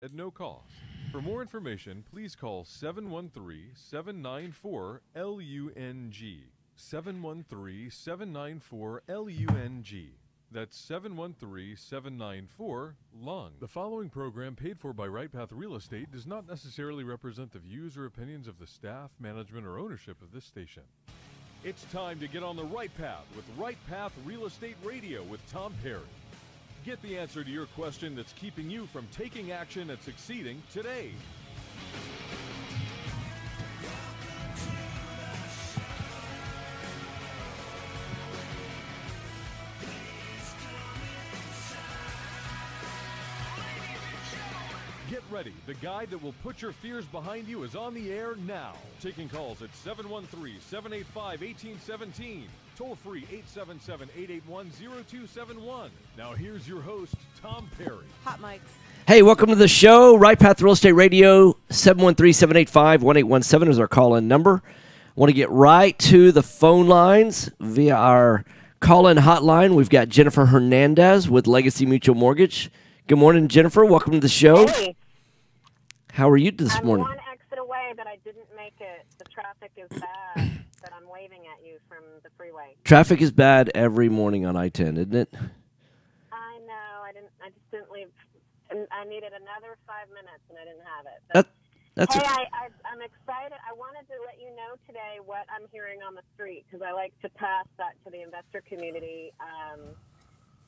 at no cost. For more information, please call 713-794-LUNG. 713-794-LUNG. That's 713-794-LUNG. The following program, paid for by Right Path Real Estate, does not necessarily represent the views or opinions of the staff, management, or ownership of this station. It's time to get on the right path with Right Path Real Estate Radio with Tom Perry. Get the answer to your question that's keeping you from taking action and succeeding today. Get ready. The guy that will put your fears behind you is on the air now. Taking calls at 713-785-1817. Toll free 877-881-0271. Now here's your host, Tom Perry. Hot mics. Hey, welcome to the show. Right Path Real Estate Radio, 713-785-1817 is our call-in number. Want to get right to the phone lines via our call-in hotline. We've got Jennifer Hernandez with Legacy Mutual Mortgage. Good morning, Jennifer. Welcome to the show. Hey. How are you this morning? I'm one exit away, but I didn't make it. The traffic is bad, but I'm waving at you from the freeway. Traffic is bad every morning on I-10, isn't it? I know. I just didn't leave. And I needed another 5 minutes, and I didn't have it. That's I'm excited. I wanted to let you know today what I'm hearing on the street because I like to pass that to the investor community.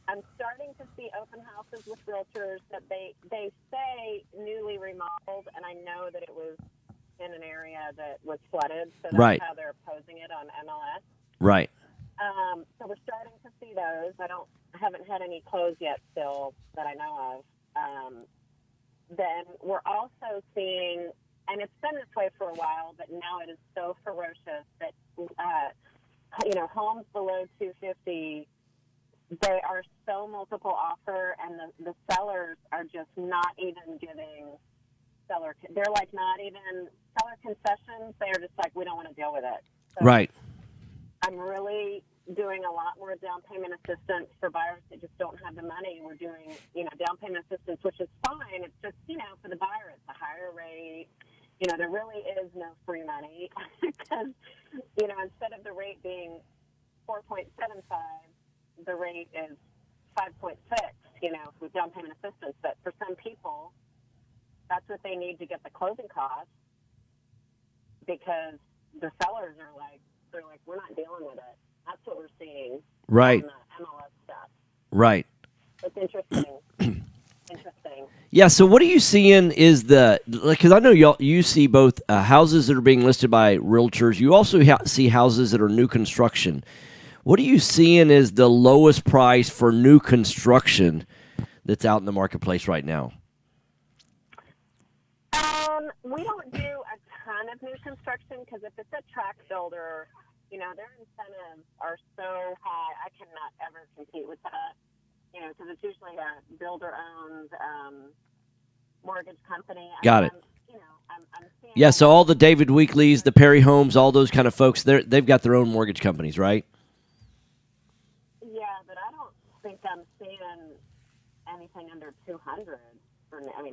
I'm starting to see open houses with realtors that they say newly remodeled, and I know that it was in an area that was flooded, so that's right. how they're posing it on MLS. Right. So we're starting to see those. I haven't had any close yet still that I know of. Then we're also seeing, and it's been this way for a while, but now it is so ferocious that homes below 250. They are so multiple offer, and the sellers are just not even giving they're like not even seller concessions. They are just like, we don't want to deal with it. So right. I'm really doing a lot more down payment assistance for buyers that just don't have the money. We're doing, down payment assistance, which is fine. It's just, for the buyer, it's a higher rate. There really is no free money because, instead of the rate being 4.75, the rate is 5.6, with down payment assistance. But for some people, that's what they need to get the closing costs because the sellers are they're like, we're not dealing with it. That's what we're seeing right. on the MLS stuff. Right. It's interesting. Interesting. Yeah, so what are you seeing is because I know you see both houses that are being listed by realtors. You also see houses that are new construction. What are you seeing is the lowest price for new construction that's out in the marketplace right now? We don't do a ton of new construction because if it's a tract builder, their incentives are so high. I cannot ever compete with that, because it's usually a builder-owned mortgage company. Got it. I'm seeing yeah, so all the David Weekleys, the Perry Homes, all those kind of folks, they've got their own mortgage companies, right? Yeah, but I don't think I'm seeing anything under 200.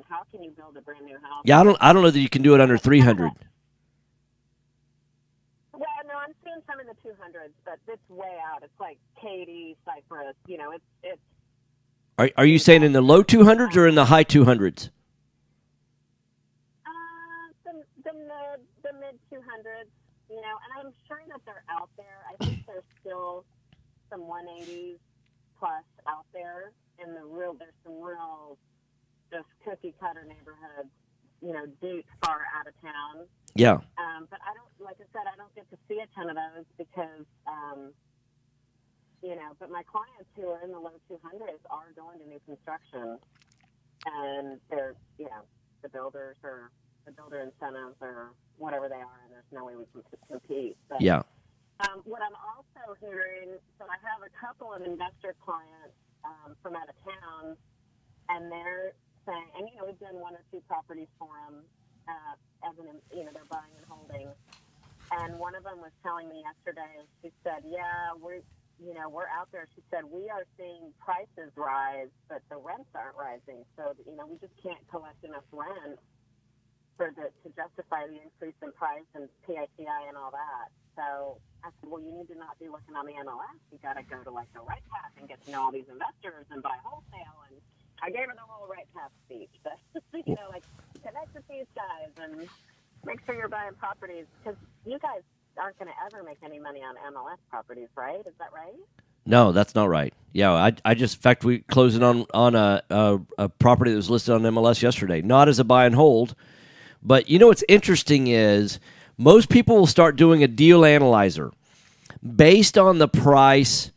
How can you build a brand new house? Yeah, I don't know that you can do it under 300. Well, no, I'm seeing some in the 200s, but it's way out. It's like Katy, Cypress. It's. Are you saying in the low 200s or in the high 200s? The mid 200s. And I'm sure that they're out there. I think there's still some 180s plus out there. There's some real just cookie cutter neighborhoods, deep, far out of town. Yeah. But I don't, like I said, I don't get to see a ton of those because, but my clients who are in the low 200s are going to new construction, and they're, the builder incentives or whatever they are, and there's no way we can compete. But, yeah. What I'm also hearing, so I have a couple of investor clients from out of town, and they're saying, and we've done one or two properties for them, they're buying and holding. And one of them was telling me yesterday, she said, yeah, we're out there. She said, we are seeing prices rise, but the rents aren't rising. So, we just can't collect enough rent to justify the increase in price and PITI and all that. So I said, well, you need to not be looking on the MLS. You got to go to like the Right Path and get to know all these investors and buy wholesale. And I gave her the whole Right Path speech, but like connect with these guys and make sure you're buying properties, because you guys aren't going to ever make any money on MLS properties, right? Is that right? No, that's not right. Yeah, I just, in fact, we closed it on a property that was listed on MLS yesterday, not as a buy and hold. But what's interesting is most people will start doing a deal analyzer based on the price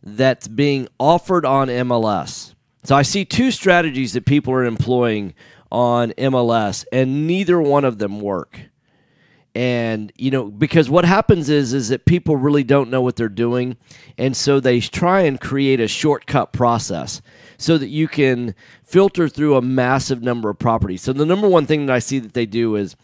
that's being offered on MLS. So I see two strategies that people are employing on MLS, and neither one of them work. And, because what happens is that people really don't know what they're doing, and so they try and create a shortcut process so that you can filter through a massive number of properties. So the number one thing that I see that they do is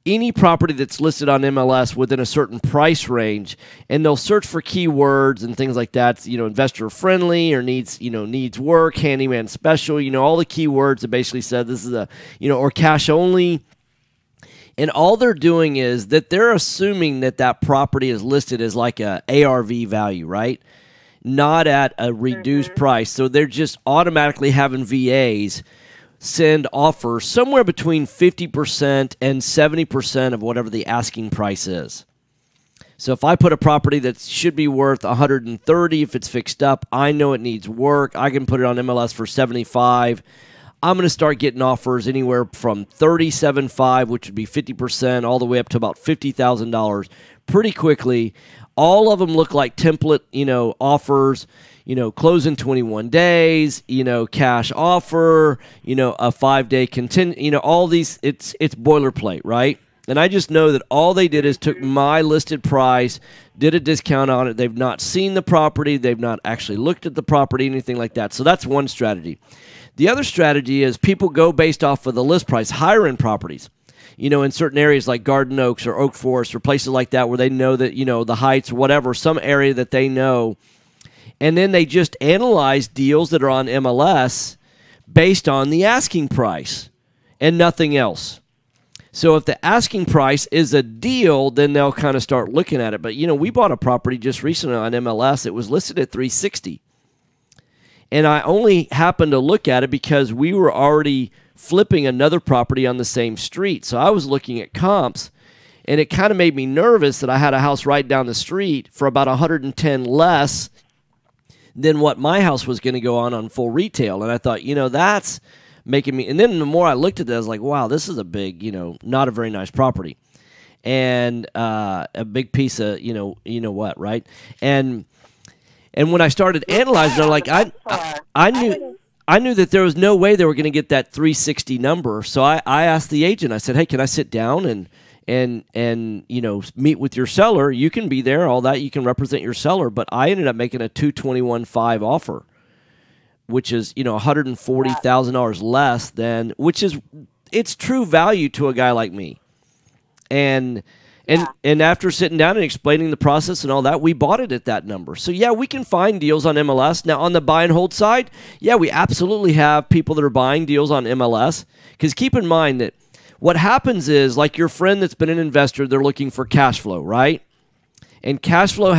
any property that's listed on MLS within a certain price range, and they'll search for keywords and things like that, investor friendly or needs work, handyman special, all the keywords that basically said this is or cash only. And all they're doing is that they're assuming that property is listed as like a ARV value, right? Not at a reduced price. So they're just automatically having VAs send offers somewhere between 50% and 70% of whatever the asking price is. So if I put a property that should be worth 130, if it's fixed up, I know it needs work. I can put it on MLS for 75. I'm going to start getting offers anywhere from $37.5, which would be 50%, all the way up to about $50,000 pretty quickly. All of them look like template, offers, close in 21 days, cash offer, a 5-day contingent, all these, it's boilerplate, right? And I just know that all they did is took my listed price, did a discount on it. They've not seen the property. They've not actually looked at the property, anything like that. So that's one strategy. The other strategy is people go based off of the list price, higher end properties, in certain areas like Garden Oaks or Oak Forest or places like that where they know that, the Heights or whatever, some area that they know. And then they just analyze deals that are on MLS based on the asking price and nothing else. So if the asking price is a deal, then they'll kind of start looking at it. But, we bought a property just recently on MLS. It was listed at $360. And I only happened to look at it because we were already flipping another property on the same street. So I was looking at comps, and it kind of made me nervous that I had a house right down the street for about 110 less than what my house was going to go on full retail. And I thought, that's making me... And then the more I looked at that, I was like, wow, this is a big, not a very nice property. And a big piece of, what, right? And when I started analyzing, I'm like, I knew that there was no way they were going to get that 360 number. So I asked the agent. I said, "Hey, can I sit down and meet with your seller? You can be there, all that. You can represent your seller." But I ended up making a $221,500 offer, which is $140,000 less than, it's true value to a guy like me. And after sitting down and explaining the process and all that, we bought it at that number. So, yeah, we can find deals on MLS. Now, on the buy and hold side, yeah, we absolutely have people that are buying deals on MLS. Because keep in mind that what happens is, like your friend that's been an investor, they're looking for cash flow, right? And cash flow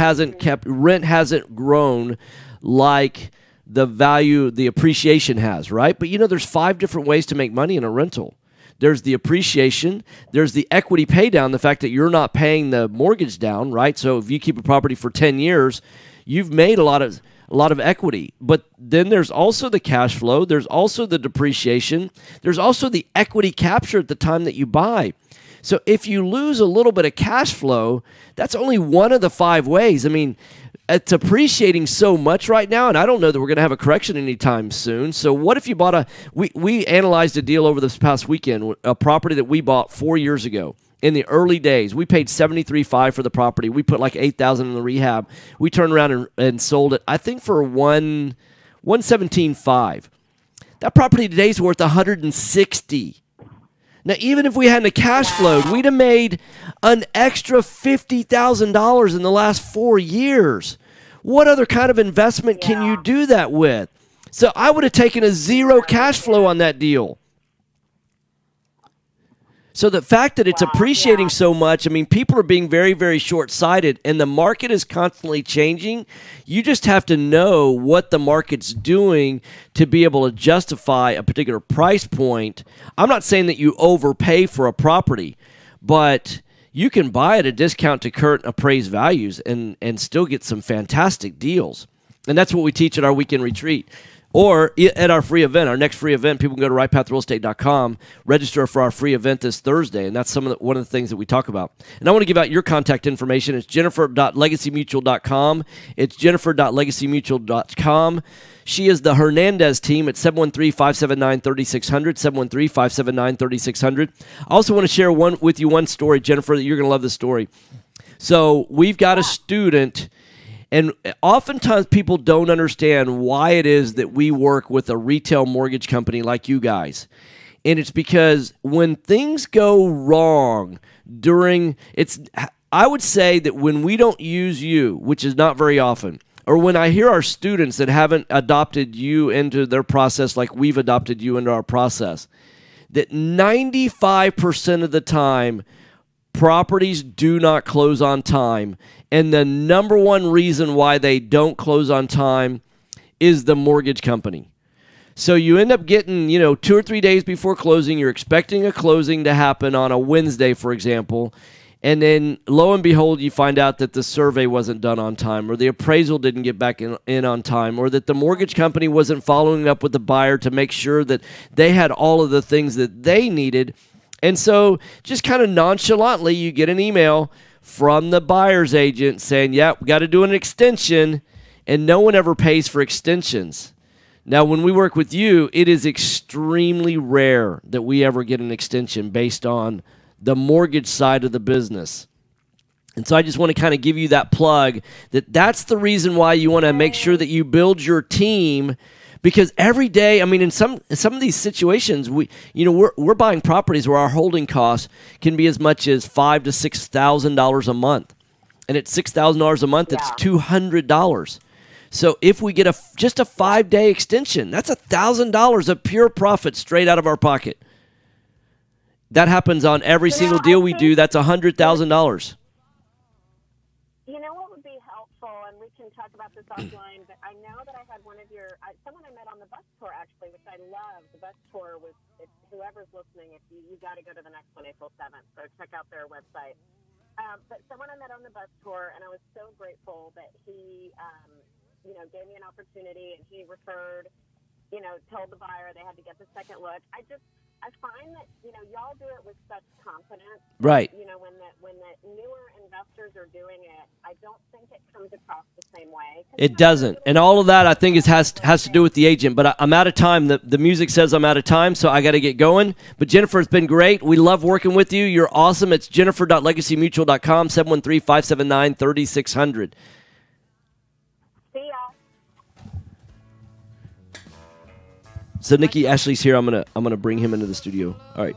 rent hasn't grown like the value, the appreciation has, right? But, there's 5 different ways to make money in a rental. There's the appreciation. There's the equity pay down, the fact that you're not paying the mortgage down, right? So if you keep a property for 10 years, you've made a lot of equity. But then there's also the cash flow. There's also the depreciation. There's also the equity capture at the time that you buy. So if you lose a little bit of cash flow, that's only one of the 5 ways. I mean, it's appreciating so much right now, and I don't know that we're going to have a correction anytime soon. So what if you bought we analyzed a deal over this past weekend, a property that we bought 4 years ago. In the early days, we paid $73,500 for the property. We put like $8,000 in the rehab. We turned around and sold it, I think, for $117,500. That property today is worth $160,000. Now, even if we hadn't cash flowed, we'd have made an extra $50,000 in the last 4 years. What other kind of investment can you do that with? So I would have taken a zero cash flow on that deal. So the fact that it's appreciating so much, I mean, people are being very, very short-sighted, and the market is constantly changing. You just have to know what the market's doing to be able to justify a particular price point. I'm not saying that you overpay for a property, but you can buy at a discount to current appraised values and still get some fantastic deals. And that's what we teach at our weekend retreat. Or at our free event, our next free event, people can go to rightpathrealestate.com, register for our free event this Thursday, and that's one of the things that we talk about. And I want to give out your contact information. It's jennifer.legacymutual.com. It's jennifer.legacymutual.com. She is the Hernandez team at 713-579-3600, 713-579-3600. I also want to share with you one story, Jennifer, that you're going to love this story. So we've got a student. And oftentimes people don't understand why it is that we work with a retail mortgage company like you guys. And it's because when things go wrong I would say that when we don't use you, which is not very often, or when I hear our students that haven't adopted you into their process like we've adopted you into our process, that 95% of the time, properties do not close on time. And the number one reason why they don't close on time is the mortgage company. So you end up getting, 2 or 3 days before closing, you're expecting a closing to happen on a Wednesday, for example, and then lo and behold, you find out that the survey wasn't done on time, or the appraisal didn't get back in on time, or that the mortgage company wasn't following up with the buyer to make sure that they had all of the things that they needed. And so just kind of nonchalantly, you get an email from the buyer's agent saying, yeah, we got to do an extension, and no one ever pays for extensions. Now, when we work with you, it is extremely rare that we ever get an extension based on the mortgage side of the business. And so I just want to kind of give you that plug that's the reason why you want to make sure that you build your team. Because every day, I mean, in some of these situations, we're buying properties where our holding costs can be as much as $5,000 to $6,000 a month, and at $6,000 a month, it's $200. So if we get just a 5-day extension, that's $1,000 of pure profit straight out of our pocket. That happens on every single deal we do. That's $100,000. You know what would be helpful, and we can talk about this offline, but I know that I had someone I met on the bus tour, actually, which I love. The bus tour was, if whoever's listening, if you got to go to the next one, April 7th, so check out their website. But someone I met on the bus tour, and I was so grateful that he, gave me an opportunity, and he referred, told the buyer they had to get the second look. I find that, y'all do it with such confidence. Right. When the newer investors are doing it, I don't think it comes across the same way. It doesn't. And all of that, I think, has to do with the agent. But I'm out of time. The music says I'm out of time, so I got to get going. But Jennifer, it's been great. We love working with you. You're awesome. It's jennifer.legacymutual.com, 713-579-3600. See ya. So Nikki, Ashley's here. I'm gonna bring him into the studio. All right.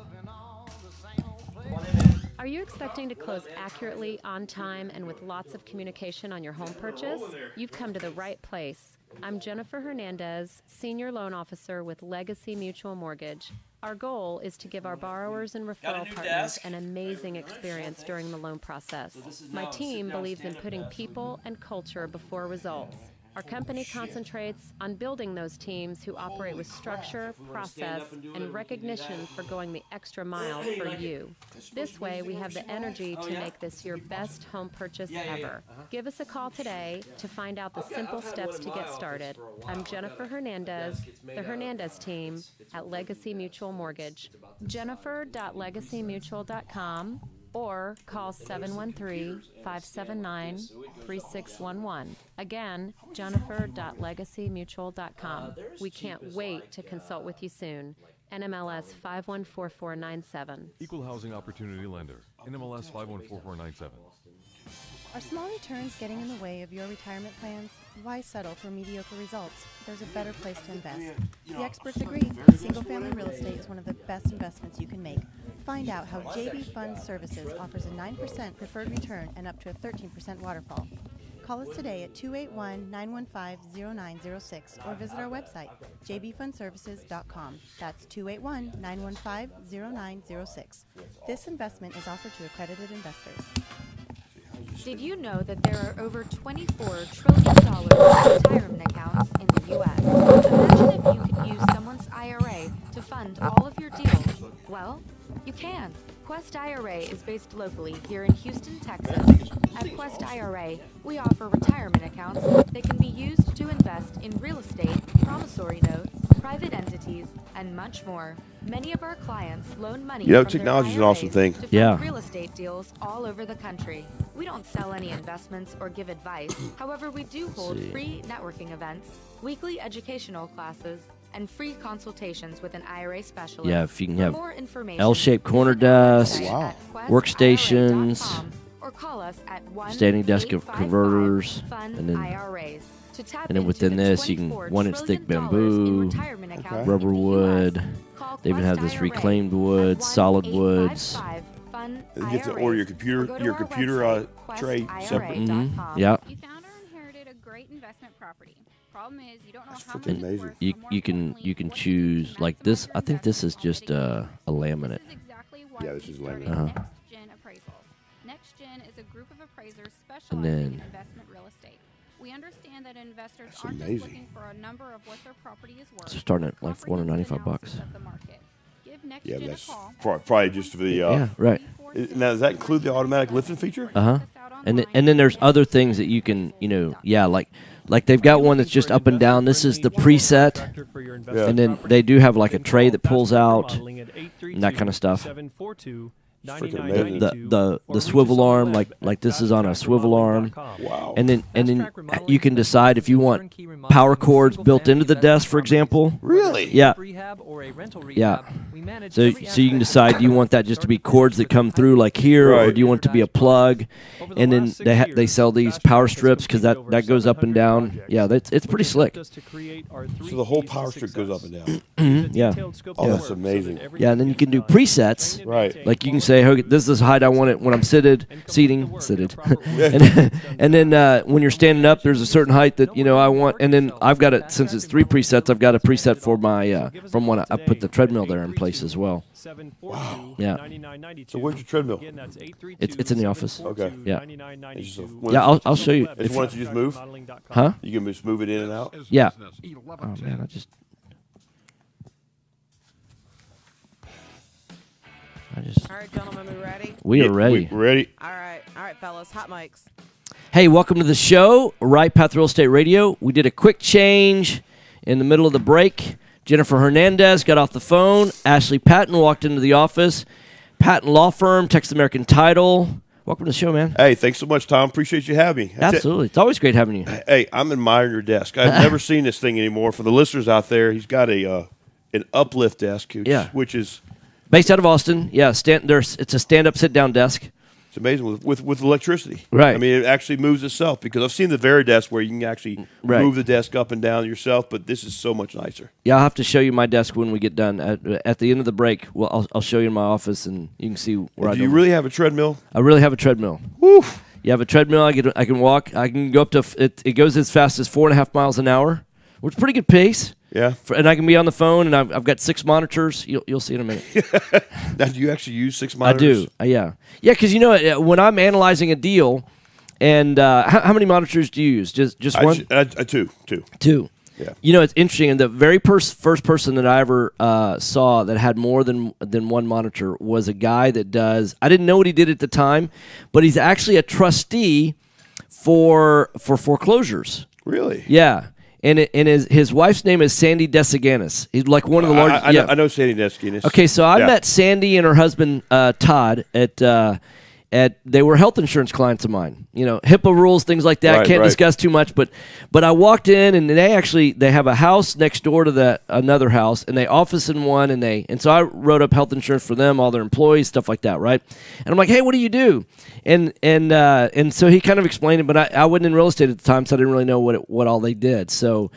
Are you expecting to close accurately, on time, and with lots of communication on your home purchase? You've come to the right place. I'm Jennifer Hernandez, Senior Loan Officer with Legacy Mutual Mortgage. Our goal is to give our borrowers and referral partners an amazing experience during the loan process. My team believes in putting people and culture before results. Our company concentrates on building those teams who operate with structure, process, and recognition for going the extra mile for you. This way, we have the energy to make this your best home purchase ever. Give us a call today to find out the simple steps to get started. I'm Jennifer Hernandez, the Hernandez team at Legacy Mutual Mortgage. Jennifer.legacymutual.com or call 713-579-3611. Again, jennifer.legacymutual.com. We can't wait to consult with you soon. NMLS 514497. Equal Housing Opportunity Lender. NMLS 514497. Are small returns getting in the way of your retirement plans? Why settle for mediocre results? There's a better place to invest. The experts agree. Single-family real estate is one of the best investments you can make. Find out how JB Fund Services offers a 9% preferred return and up to a 13% waterfall. Call us today at 281-915-0906 or visit our website, jbfundservices.com. That's 281-915-0906. This investment is offered to accredited investors. Did you know that there are over $24 trillion in retirement accounts in the U.S.? Imagine if you could use someone's IRA to fund all of your deals. Well, you can. Quest IRA is based locally here in Houston, Texas. At Quest IRA, we offer retirement accounts that can be used to invest in real estate, promissory notes, private entities, and much more. Many of our clients loan money from technology is an their awesome thing. IRAs to fund Yeah. real estate deals all over the country. We don't sell any investments or give advice. However, we do hold free networking events, weekly educational classes, and free consultations with an IRA specialist. Yeah, if you can For have more information, L-shaped corner visit our desk, website at workstations, questira.com or call us at standing desk of converters, 1-855-FUN and then- IRAs. To tap and then into within the this, you can $24 1-inch thick trillion bamboo, in retirement accounts rubber in the wood. US. Call They even Quest have this IRA reclaimed at wood, solid woods. 1-855-FUN You get to order your computer, or go to your our computer website, tray separate. questira.com. Yeah. You found or inherited a great investment property. Problem is, you don't know That's how much freaking it's amazing. worth, You or more you can importantly, you can what to do to choose like this. maximize I think this is your just investment a laminate. This is exactly why Yeah, this we is started laminate. Next Gen Appraisals. Next Gen is a group of appraisers And specializing then- in investment real estate. We understand that investors That's aren't amazing. just looking for a number of what their property is worth. So starting at like Comprehensive $495. analysis of the market. Give Next Yeah, Gen a that's call. probably just for the. Yeah, right. Now, does that include the automatic lifting feature? And then there's other things that you can like they've got one that's just up and down. This is the preset, and then they do have like a tray that pulls out and that kind of stuff. Freaking amazing. The swivel arm, like this is on a swivel arm. Wow. And then you can decide if you want power cords built into the desk, for example. Really? Yeah. Yeah. So you can decide, do you want that just to be cords that come through like here, or Right. do you want it to be a plug? And then they sell these power strips because that goes up and down. Yeah, it's pretty slick. So the whole power strip goes up and down. Yeah. Oh, that's amazing. Yeah, and then you can do presets. Right. Like you can say, okay, this is the height I want it when I'm seated. and then when you're standing up, there's a certain height that I want. And then I've got it, since it's 3 presets. I've got a preset for my from when I put the treadmill there in place as well. Wow. Yeah. So where's your treadmill? It's in the office. Okay. Yeah. It's just Yeah, I'll show you. If you want to just move, Huh? you can just move it in and out. Yeah. Oh man, All right, gentlemen, we ready? We are ready. We're ready. All right, fellas, hot mics. Hey, welcome to the show, Right Path Real Estate Radio. We did a quick change in the middle of the break. Jennifer Hernandez got off the phone. Ashley Patten walked into the office. Patten Law Firm, Texas American Title. Welcome to the show, man. Hey, thanks so much, Tom. Appreciate you having me. Absolutely. It's always great having you. Hey, I'm admiring your desk. I've never seen this thing anymore. For the listeners out there, he's got an uplift desk, which is based out of Austin. Yeah, it's a stand-up, sit-down desk. It's amazing with electricity. Right. I mean, it actually moves itself, because I've seen the Veridesk where you can actually move the desk up and down yourself, but this is so much nicer. Yeah, I'll have to show you my desk when we get done. At the end of the break, I'll show you in my office, and you can see where I do. You really have a treadmill? I really have a treadmill. Woo! You have a treadmill. I can walk. I can go up to it goes as fast as 4.5 miles an hour, which is pretty good pace. Yeah. And I can be on the phone, and I've got 6 monitors. You'll see in a minute. Now, do you actually use 6 monitors? I do. Yeah. Yeah, because when I'm analyzing a deal, and how many monitors do you use? Just one? Two. Two. Yeah. It's interesting. And the very first person that I ever saw that had more than one monitor was a guy that does. I didn't know what he did at the time, but he's actually a trustee for foreclosures. Really? Yeah. And his wife's name is Sandy Desaganis. He's like one of the largest. I know Sandy Desaganis. Okay, so I met Sandy and her husband Todd at they were health insurance clients of mine. HIPAA rules, things like that. Can't discuss too much, but I walked in, and they have a house next door to another house, and they office in one, and so I wrote up health insurance for them, all their employees, stuff like that, right? And I'm like, hey, what do you do? And so he kind of explained it, but I wasn't in real estate at the time, so I didn't really know what all they did. So,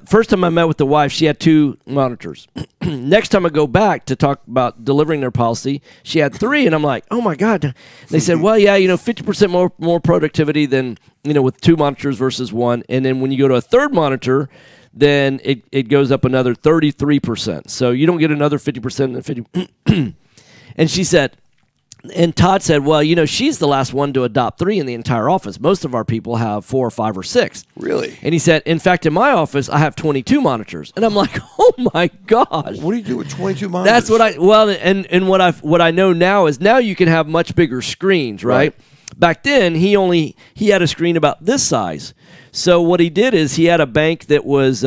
first time I met with the wife, she had 2 monitors. Next time I go back to talk about delivering their policy, she had 3, and I'm like, oh my God. They said, well, 50% more productivity than, with 2 monitors versus 1. And then when you go to a third monitor, then it goes up another 33%. So you don't get another 50% than 50. And she said, and Todd said, well, she's the last one to adopt 3 in the entire office. Most of our people have 4 or 5 or 6. Really? And he said, in fact, in my office, I have 22 monitors. And I'm like, oh my gosh. What do you do with 22 monitors? That's what and what I know now is now you can have much bigger screens, right? Back then, he had a screen about this size. So what he did is he had a bank that was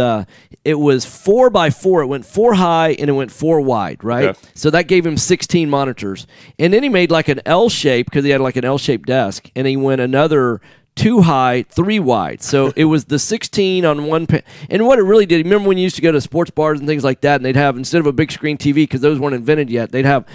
it was 4 by 4. It went 4 high and it went 4 wide, right? Okay. So that gave him 16 monitors. And then he made like an L shape because he had like an L-shaped desk, and he went another 2 high, 3 wide. So it was the 16 on one. And what it really did, remember when you used to go to sports bars and things like that, and they'd have, instead of a big screen TV, because those weren't invented yet, they'd have,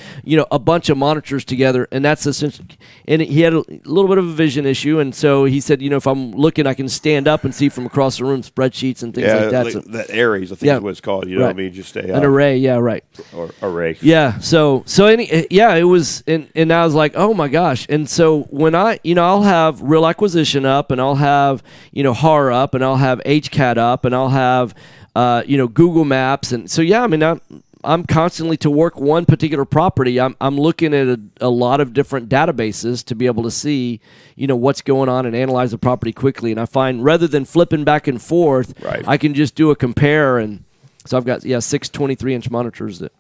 a bunch of monitors together, and that's essentially. And he had a little bit of a vision issue, and so he said, if I'm looking, I can stand up and see from across the room spreadsheets and things like that. Like that Aries, I think is what it's called. You know what I mean? Just an array, yeah, right. Or array. Yeah. It was, and I was like, oh my gosh. And so when I'll have Real Acquisition up, and I'll have HAR up, and I'll have HCAT up, and I'll have Google Maps, and so I'm constantly, to work one particular property, I'm looking at a lot of different databases to be able to see what's going on and analyze the property quickly. And I find rather than flipping back and forth, I can just do a compare. And so I've got 6 23-inch monitors that.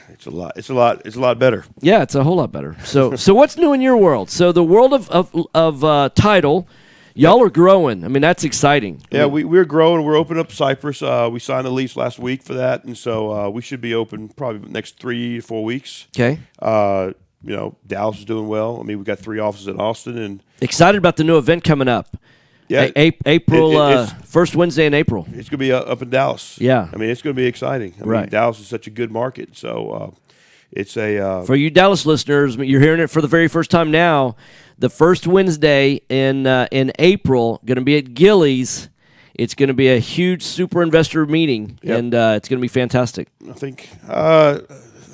It's a lot better. Yeah, it's a whole lot better. So what's new in your world? So the world of Tidal. Y'all are growing. I mean, that's exciting. Yeah, we're growing. We're opening up Cypress. We signed a lease last week for that, and so we should be open probably the next 3 to 4 weeks. Okay. Dallas is doing well. I mean, we got 3 offices in Austin, and excited about the new event coming up. Yeah, April first Wednesday in April. It's going to be up in Dallas. Yeah, I mean, it's going to be exciting. I mean, Dallas is such a good market, so it's a for you Dallas listeners, you're hearing it for the very first time now. The first Wednesday in April, going to be at Gillies. It's going to be a huge super investor meeting, and it's going to be fantastic. I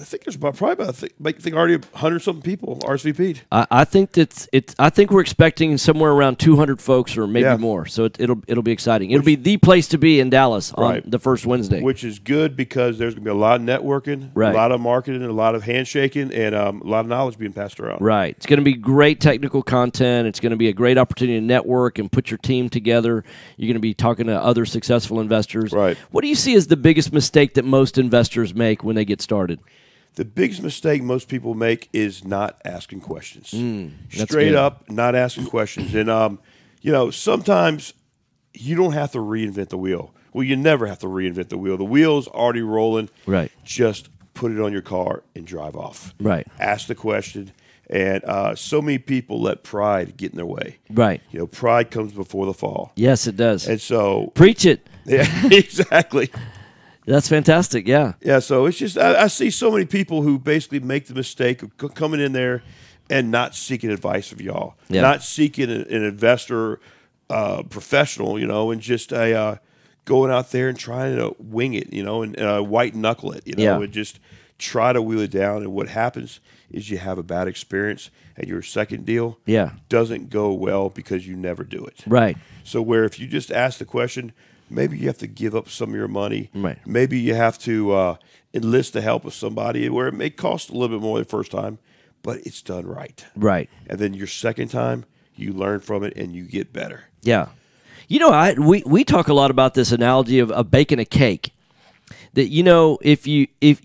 think there's probably already 100-something people RSVP'd. I think I think we're expecting somewhere around 200 folks or maybe more. So it'll be exciting. It'll be the place to be in Dallas on the first Wednesday, which is good because there's going to be a lot of networking, a lot of marketing, a lot of handshaking, and a lot of knowledge being passed around. Right. It's going to be great technical content. It's going to be a great opportunity to network and put your team together. You're going to be talking to other successful investors. Right. What do you see as the biggest mistake that most investors make when they get started? The biggest mistake most people make is not asking questions. That's Straight good. up, not asking questions. And, sometimes you don't have to reinvent the wheel. Well, you never have to reinvent the wheel. The wheel's already rolling. Right. Just put it on your car and drive off. Right. Ask the question. And so many people let pride get in their way. Right. Pride comes before the fall. Yes, it does. And so. Preach it. Yeah, exactly. That's fantastic, yeah. Yeah, so it's just I see so many people who basically make the mistake of coming in there and not seeking advice of y'all, not seeking an investor professional, and just going out there and trying to wing it, and white knuckle it, and just try to wheel it down. And what happens is you have a bad experience, and your second deal doesn't go well because you never do it. Right. So where if you just ask the question, maybe you have to give up some of your money. Right. Maybe you have to enlist the help of somebody where it may cost a little bit more the first time, but it's done right. Right. And then your second time, you learn from it and you get better. Yeah. We talk a lot about this analogy of baking a cake. That if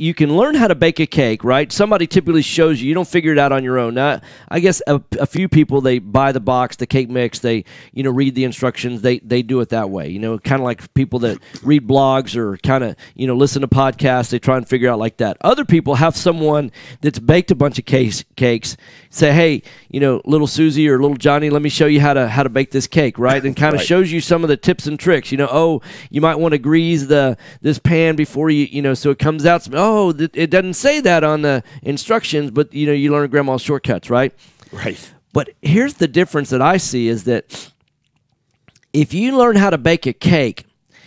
you can learn how to bake a cake, right? Somebody typically shows you. You don't figure it out on your own. Now, I guess a few people, they buy the box, the cake mix. They read the instructions. They do it that way. Kind of like people that read blogs or kind of listen to podcasts. They try and figure out like that. Other people have someone that's baked a bunch of cakes. Say, hey, little Susie or little Johnny, let me show you how to bake this cake, right? And kind of shows you some of the tips and tricks. You might want to grease this pan before you so it comes out. It doesn't say that on the instructions, but you learn grandma's shortcuts, right? Right. But here's the difference that I see is that if you learn how to bake a cake,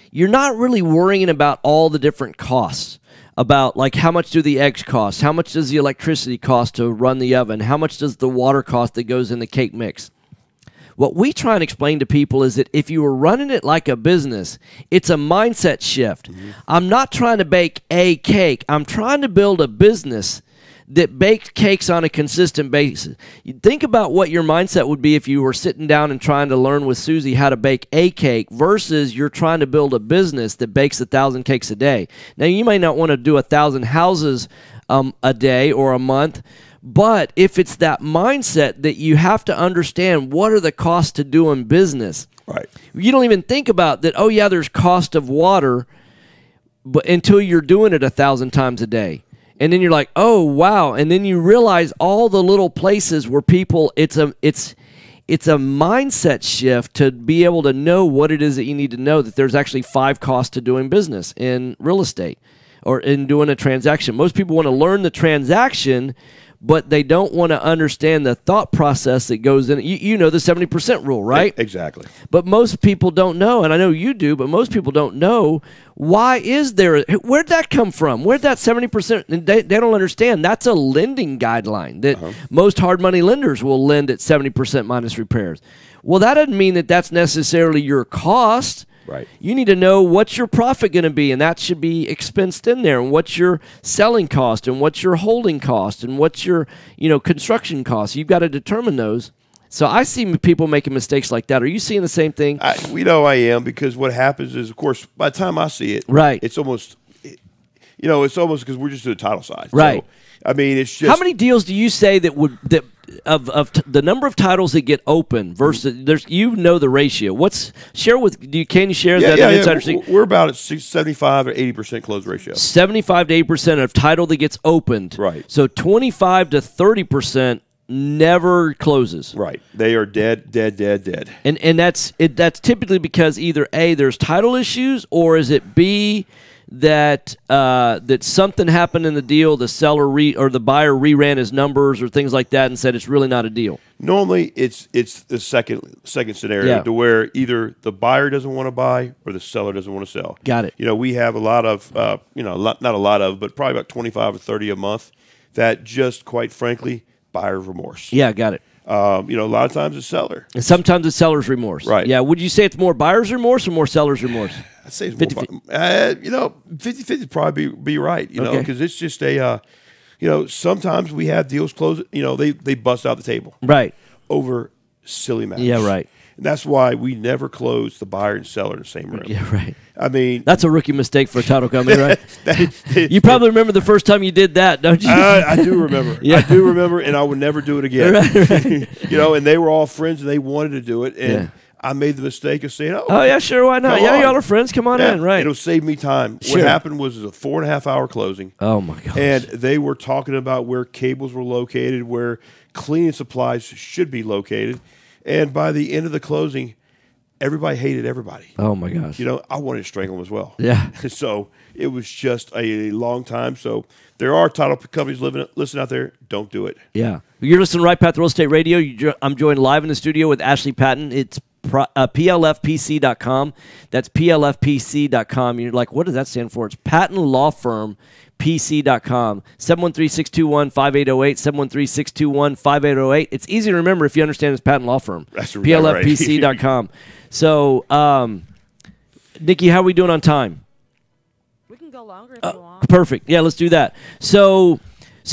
you're not really worrying about all the different costs. about like how much do the eggs cost? How much does the electricity cost to run the oven? How much does the water cost that goes in the cake mix? What we try and explain to people is that if you were running it like a business, it's a mindset shift. I'm not trying to bake a cake. I'm trying to build a business that baked cakes on a consistent basis. You think about what your mindset would be if you were sitting down and trying to learn with Susie how to bake a cake versus you're trying to build a business that bakes 1,000 cakes a day. Now, you may not want to do 1,000 houses a day or a month, but if it's that mindset that you have to understand what are the costs to doing business. Right. You don't even think about that, oh, yeah, there's cost of water, but until you're doing it 1,000 times a day. And then you're like, oh, wow. And then you realize all the little places where people, it's a mindset shift to be able to know what it is that you need to know, that there's actually 5 costs to doing business in real estate or in doing a transaction. Most people want to learn the transaction, but they don't want to understand the thought process that goes in. You know the 70% rule, right? Exactly. But most people don't know, and I know you do, but most people don't know why is there, where'd that come from? Where'd that 70%, and they don't understand. That's a lending guideline that most hard money lenders will lend at 70% minus repairs. Well, that doesn't mean that that's necessarily your cost. Right. You need to know what's your profit going to be, and that should be expensed in there, and what's your selling cost, and what's your holding cost, and what's your construction cost. You've got to determine those. So I see people making mistakes like that. Are you seeing the same thing? We know I am, because what happens is, of course, by the time I see it, right, it's almost because we're just to the title side. Right. So, I mean, it's just how many deals do you say that of the number of titles that get open versus the ratio? Can you share that insider secret? We're about at 75 or 80% close ratio. 75 to 80% of title that gets opened. Right. So 25 to 30% never closes. Right. They are dead. And that's typically because either A, there's title issues, or is it B, that something happened in the deal, the seller or the buyer reran his numbers or things like that and said it's really not a deal. Normally, it's the second scenario to where either the buyer doesn't want to buy or the seller doesn't want to sell. Got it. We have a lot of not a lot of, but probably about 25 or 30 a month that just, quite frankly, buyer's remorse. Yeah, got it. A lot of times it's seller. And sometimes it's seller's remorse. Right. Yeah. Would you say it's more buyer's remorse or more seller's remorse? I'd say it's 50-50 probably be right, because it's just sometimes we have deals close, they bust out the table. Right. Over silly matters. Yeah, right. And that's why we never close the buyer and seller in the same room. Yeah, right. I mean, that's a rookie mistake for a title company, right? You probably remember the first time you did that, don't you? I do remember. Yeah. I do remember, and I would never do it again. Right. And they were all friends, and they wanted to do it, and I made the mistake of saying, "Oh, yeah, sure, why not? Yeah, y'all are friends. Come on in, right?" It'll save me time. Sure. What happened was it was a 4.5-hour closing. Oh my gosh! And they were talking about where cables were located, where cleaning supplies should be located, and by the end of the closing, everybody hated everybody. Oh my gosh! I wanted to strangle them as well. Yeah. So it was just a long time. So there are title companies listening out there. Don't do it. Yeah. You're listening to Right Path Real Estate Radio. I'm joined live in the studio with Ashley Patten. It's PLFPC.com. That's PLFPC.com. You're like, what does that stand for? It's Patten Law Firm. PC.com, 713-621-5808, 713-621-5808. It's easy to remember if you understand this Patten Law Firm. That's right. PLFPC.com. So, Nikki, how are we doing on time? We can go longer if you want. Perfect. Yeah, let's do that. So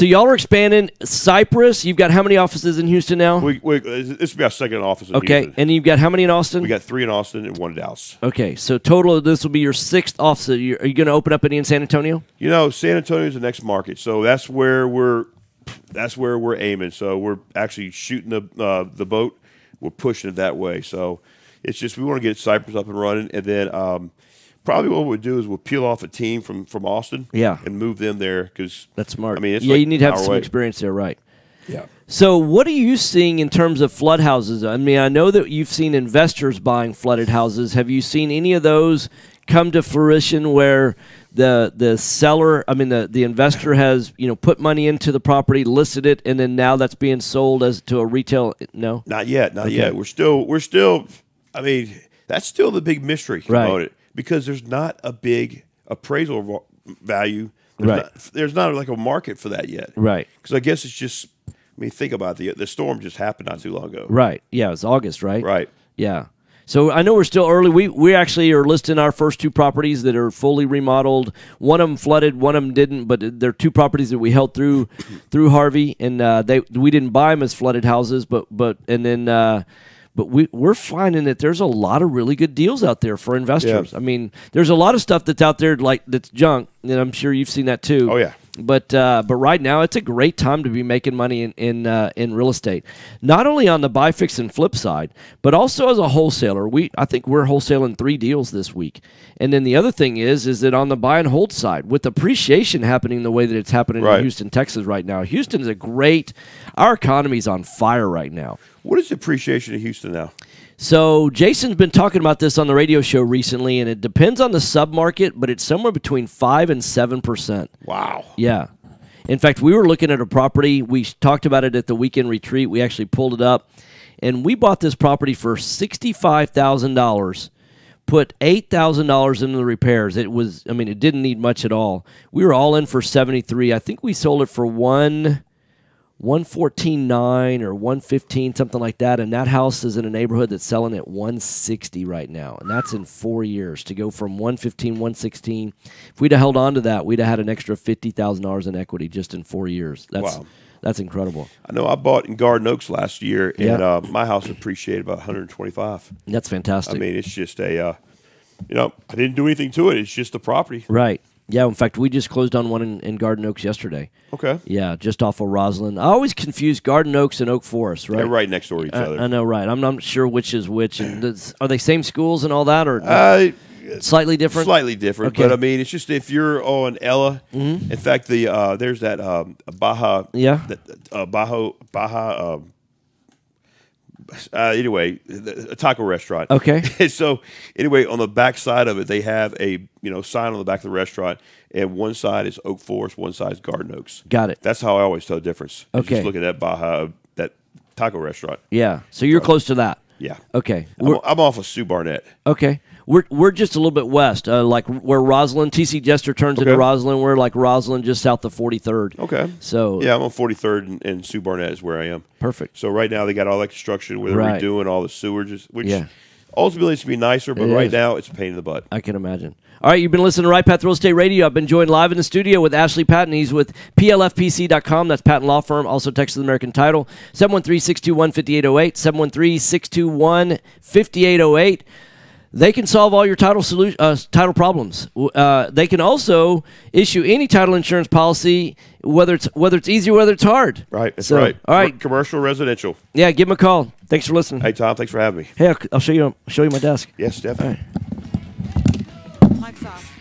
y'all are expanding. Cypress, you've got how many offices in Houston now? This will be our second office in Houston. Okay, and you've got how many in Austin? We got 3 in Austin and 1 in Dallas. Okay, so total, this will be your 6th office. Are you going to open up any in San Antonio? San Antonio is the next market, so that's where we're aiming. So we're actually shooting the boat. We're pushing it that way. So it's just we want to get Cypress up and running, and then probably what we'll do is we'll peel off a team from Austin, and move them there because that's smart. I mean, it's you need to have some experience there, right? Yeah. So, what are you seeing in terms of flood houses? I mean, I know that you've seen investors buying flooded houses. Have you seen any of those come to fruition where the seller, the investor has put money into the property, listed it, and then now that's being sold as to a retail? No, not yet. Not yet. We're still. I mean, that's still the big mystery about it. Because there's not a big appraisal value Right. There's not like a market for that yet. Right. Because I guess it's just. I mean, think about it. The storm just happened not too long ago. Right. Yeah, it's August, right? Right. Yeah. So I know we're still early. We actually are listing our first 2 properties that are fully remodeled. One of them flooded, one of them didn't. But they're 2 properties that we held through Harvey, and we didn't buy them as flooded houses. But we're finding that there's a lot of really good deals out there for investors. Yeah. I mean, there's a lot of stuff that's out there that's junk, and I'm sure you've seen that too. Oh yeah. But right now it's a great time to be making money in real estate, not only on the buy, fix, and flip side, but also as a wholesaler. I think we're wholesaling 3 deals this week, and then the other thing is that on the buy and hold side, with appreciation happening the way that it's happening in Houston, Texas right now. Houston is our economy's on fire right now. What is the appreciation in Houston now? So Jason's been talking about this on the radio show recently, and it depends on the submarket, but it's somewhere between 5 and 7%. Wow. Yeah. In fact, we were looking at a property. We talked about it at the weekend retreat. We actually pulled it up, and we bought this property for $65,000, put $8,000 into the repairs. It didn't need much at all. We were all in for $73,000. I think we sold it for $114,900 or $115,000, something like that. And that house is in a neighborhood that's selling at $160,000 right now, and that's in 4 years. To go from $115,000, $116,000, if we'd have held on to that, we'd have had an extra $50,000 in equity just in 4 years. Wow. That's incredible. I know I bought in Garden Oaks last year, and my house appreciated about $125,000. That's fantastic. I mean, it's just I didn't do anything to it. It's just the property. Right. Yeah, in fact, we just closed on one in Garden Oaks yesterday. Okay. Yeah, just off of Roslyn. I always confuse Garden Oaks and Oak Forest, right? They're right next door to each other. I know, right. I'm not sure which is which. And are they same schools and all that, or slightly different? Slightly different, okay. But I mean, it's just if you're on Ella. Mm-hmm. In fact, there's that Baja. Yeah. Baja. Anyway, a taco restaurant. Okay. So anyway, on the back side of it, they have a sign on the back of the restaurant, and one side is Oak Forest, one side is Garden Oaks. Got it. That's how I always tell the difference. Okay. Just look at that taco restaurant. Yeah. So you're close to that. Yeah. Okay. I'm off of Sue Barnett. Okay. We're just a little bit west, like where Roslyn, TC Jester turns into Roslyn. We're like Roslyn, just south of 43rd. Okay. So yeah, I'm on 43rd, and Sue Barnett is where I am. Perfect. So right now they got all that construction where they're redoing all the sewers, which ultimately it's to be nicer, but right now it's a pain in the butt. I can imagine. All right, you've been listening to Right Path Real Estate Radio. I've been joined live in the studio with Ashley Patten. He's with PLFPC.com. That's Patten Law Firm. Also Texas American Title. 713-621-5808. 713-621-5808. They can solve all your title problems. They can also issue any title insurance policy, whether it's easy or whether it's hard. Right, that's right. All right, commercial, residential. Yeah, give them a call. Thanks for listening. Hey Tom, thanks for having me. Hey, I'll show you my desk. Yes, definitely. Mike's off.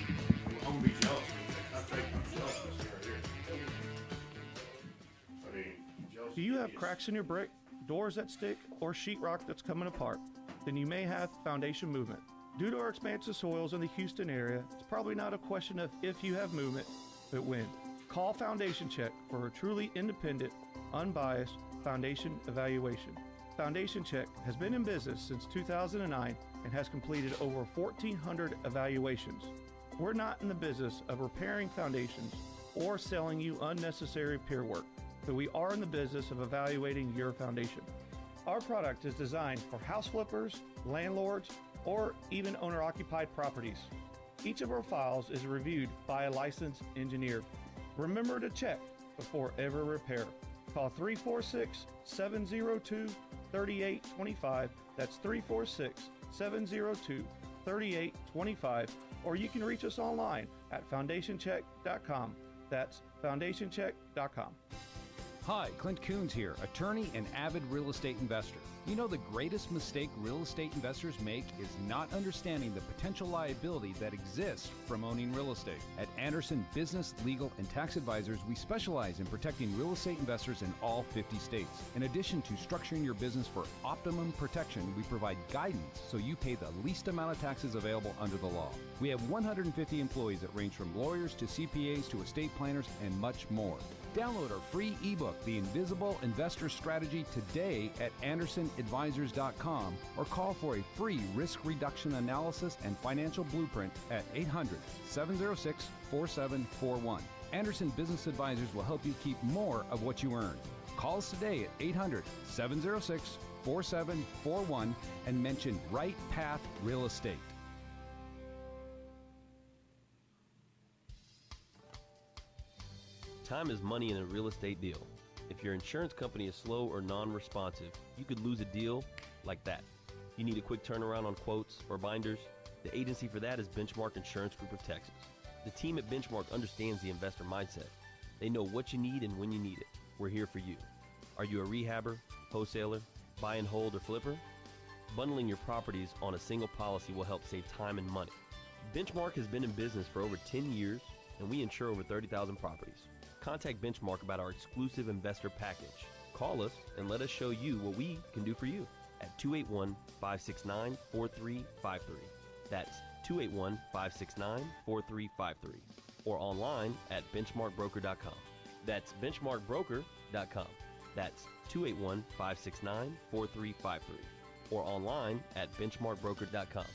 Do you have cracks in your brick, doors that stick, or sheetrock that's coming apart? Then you may have foundation movement. Due to our expansive soils in the Houston area, it's probably not a question of if you have movement, but when. Call Foundation Check for a truly independent, unbiased foundation evaluation. Foundation Check has been in business since 2009 and has completed over 1,400 evaluations. We're not in the business of repairing foundations or selling you unnecessary peer work, but we are in the business of evaluating your foundation. Our product is designed for house flippers, landlords, or even owner-occupied properties. Each of our files is reviewed by a licensed engineer. Remember to check before ever repair. Call 346-702-3825. That's 346-702-3825. Or you can reach us online at foundationcheck.com. That's foundationcheck.com. Hi, Clint Coons here, attorney and avid real estate investor. You know the greatest mistake real estate investors make is not understanding the potential liability that exists from owning real estate. At Anderson Business, Legal, and Tax Advisors, we specialize in protecting real estate investors in all 50 states. In addition to structuring your business for optimum protection, we provide guidance so you pay the least amount of taxes available under the law. We have 150 employees that range from lawyers to CPAs to estate planners and much more. Download our free ebook, The Invisible Investor Strategy, today at AndersonAdvisors.com or call for a free risk reduction analysis and financial blueprint at 800-706-4741. Anderson Business Advisors will help you keep more of what you earn. Call us today at 800-706-4741 and mention Right Path Real Estate. Time is money in a real estate deal. If your insurance company is slow or non-responsive, you could lose a deal like that. You need a quick turnaround on quotes or binders? The agency for that is Benchmark Insurance Group of Texas. The team at Benchmark understands the investor mindset. They know what you need and when you need it. We're here for you. Are you a rehabber, wholesaler, buy and hold, or flipper? Bundling your properties on a single policy will help save time and money. Benchmark has been in business for over 10 years, and we insure over 30,000 properties. Contact Benchmark about our exclusive investor package. Call us and let us show you what we can do for you at 281-569-4353. That's 281-569-4353. Or online at benchmarkbroker.com. That's benchmarkbroker.com. That's 281-569-4353. Or online at benchmarkbroker.com.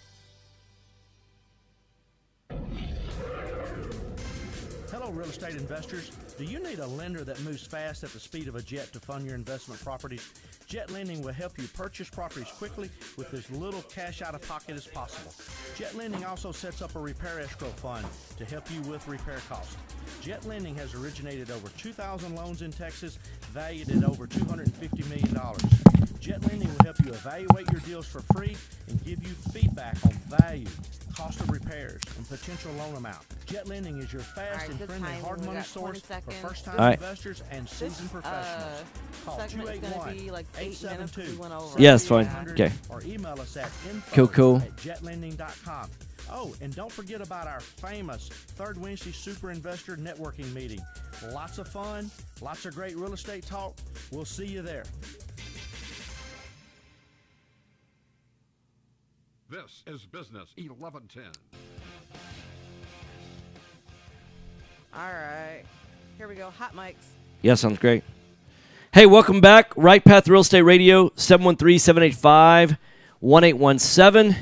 Hello, real estate investors. Do you need a lender that moves fast at the speed of a jet to fund your investment properties? Jet Lending will help you purchase properties quickly with as little cash out of pocket as possible. Jet Lending also sets up a repair escrow fund to help you with repair costs. Jet Lending has originated over 2,000 loans in Texas, valued at over $250 million. Jet Lending will help you evaluate your deals for free and give you feedback on value, cost of repairs, and potential loan amount. Jet Lending is your fast and friendly hard money source for first-time investors and seasoned professionals. Call 281-872. Yeah, it's fine. Okay. Or email us at info@jetlending.com. Oh, and don't forget about our famous Third Wednesday Super Investor Networking Meeting. Lots of fun, lots of great real estate talk. We'll see you there. This is Business 1110. All right. Here we go. Hot mics. Yeah, sounds great. Hey, welcome back. Right Path Real Estate Radio, 713-785-1817.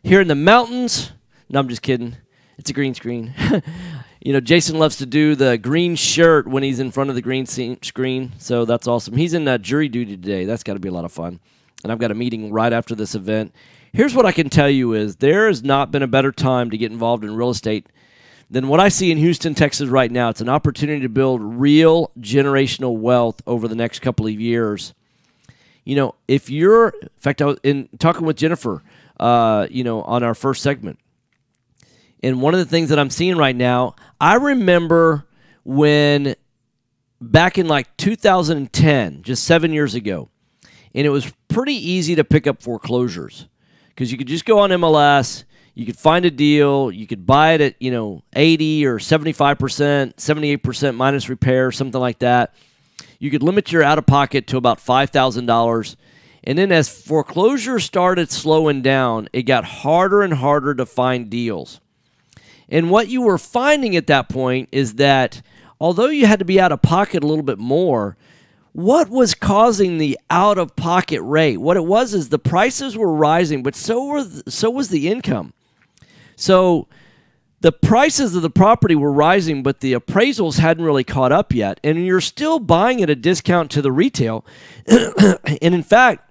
Here in the mountains. No, I'm just kidding. It's a green screen. You know, Jason loves to do the green shirt when he's in front of the green screen, so that's awesome. He's in jury duty today. That's got to be a lot of fun. And I've got a meeting right after this event. Here's what I can tell you is there has not been a better time to get involved in real estate than what I see in Houston, Texas right now. It's an opportunity to build real generational wealth over the next couple of years. You know, if you're, in fact, I was talking with Jennifer, on our first segment. And one of the things that I'm seeing right now, I remember when back in like 2010, just 7 years ago, and it was pretty easy to pick up foreclosures because you could just go on MLS, you could find a deal, you could buy it at, 80 or 75%, 78% minus repair, something like that. You could limit your out-of-pocket to about $5,000. And then as foreclosures started slowing down, it got harder and harder to find deals. And what you were finding at that point is that although you had to be out of pocket a little bit more, what was causing the out-of-pocket rate? What it was is the prices were rising, but so was the income. So the prices of the property were rising, but the appraisals hadn't really caught up yet. And you're still buying at a discount to the retail. And in fact,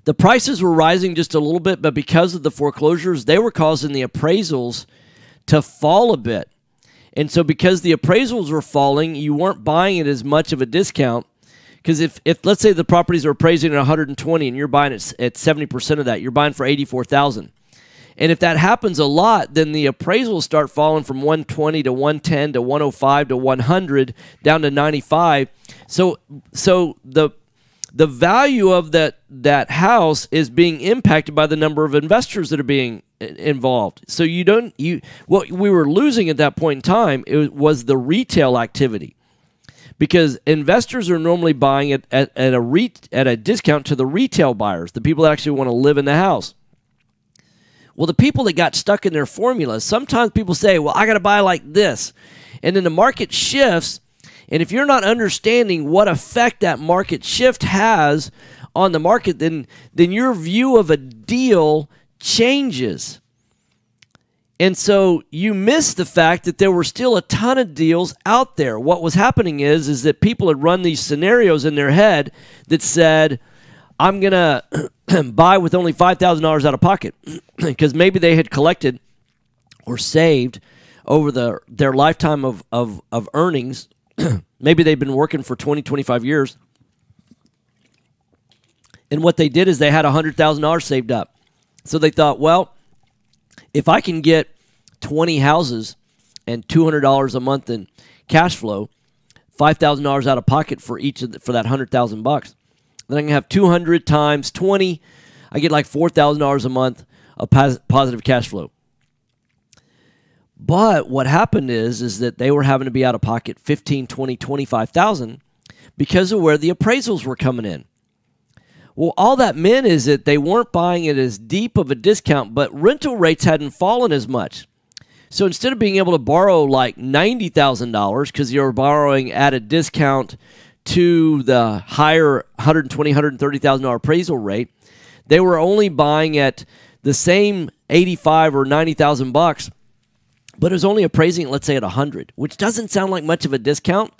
the prices were rising just a little bit, but because of the foreclosures, they were causing the appraisals to fall a bit. And so because the appraisals were falling, you weren't buying it as much of a discount. Because if let's say the properties are appraising at 120 and you're buying it at 70% of that, you're buying for $84,000. And if that happens a lot, then the appraisals start falling from 120 to 110 to 105 to 100 down to 95. So the value of that house is being impacted by the number of investors that are being involved. So what we were losing at that point in time was the retail activity, because investors are normally buying it at a discount to the retail buyers, the people that actually want to live in the house. Well, the people that got stuck in their formulas, sometimes people say, well, I got to buy like this. And then the market shifts. And if you're not understanding what effect that market shift has on the market, then your view of a deal changes. And so you miss the fact that there were still a ton of deals out there. What was happening is that people had run these scenarios in their head that said, I'm going to buy with only $5,000 out of pocket because maybe they had collected or saved over their lifetime of earnings. Maybe they've been working for 20, 25 years. And what they did is they had $100,000 saved up. So they thought, well, if I can get 20 houses and $200 a month in cash flow, $5,000 out of pocket for each for that $100,000, then I can have 200 times 20. I get like $4,000 a month of positive cash flow. But what happened is that they were having to be out of pocket $15,000, $20,000, $25,000 because of where the appraisals were coming in. Well, all that meant is that they weren't buying it as deep of a discount, but rental rates hadn't fallen as much. So instead of being able to borrow like $90,000 because you were borrowing at a discount to the higher $120,000, $130,000 appraisal rate, they were only buying at the same $85,000 or $90,000, but it was only appraising, let's say, at $100,000, which doesn't sound like much of a discount.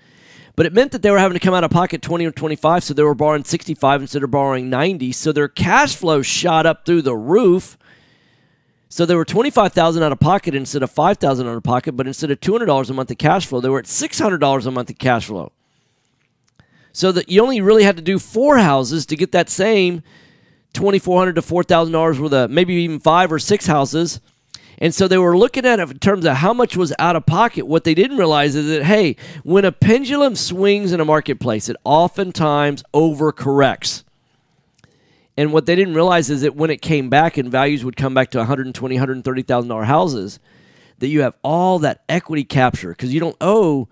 But it meant that they were having to come out of pocket 20 or 25, so they were borrowing 65 instead of borrowing 90. So their cash flow shot up through the roof. So they were $25,000 out of pocket instead of $5,000 out of pocket, but instead of $200 a month of cash flow, they were at $600 a month of cash flow. So that you only really had to do 4 houses to get that same $2,400 to $4,000 worth of maybe even 5 or 6 houses. And so they were looking at it in terms of how much was out of pocket. What they didn't realize is that, hey, when a pendulum swings in a marketplace, it oftentimes overcorrects. And what they didn't realize is that when it came back and values would come back to $120,000, $130,000 houses, that you have all that equity capture because you don't owe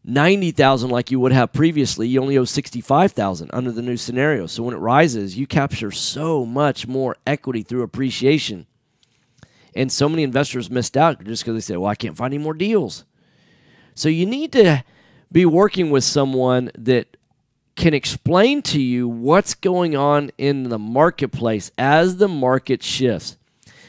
$90,000 like you would have previously. You only owe $65,000 under the new scenario. So when it rises, you capture so much more equity through appreciation. And so many investors missed out just because they say, well, I can't find any more deals. So you need to be working with someone that can explain to you what's going on in the marketplace as the market shifts.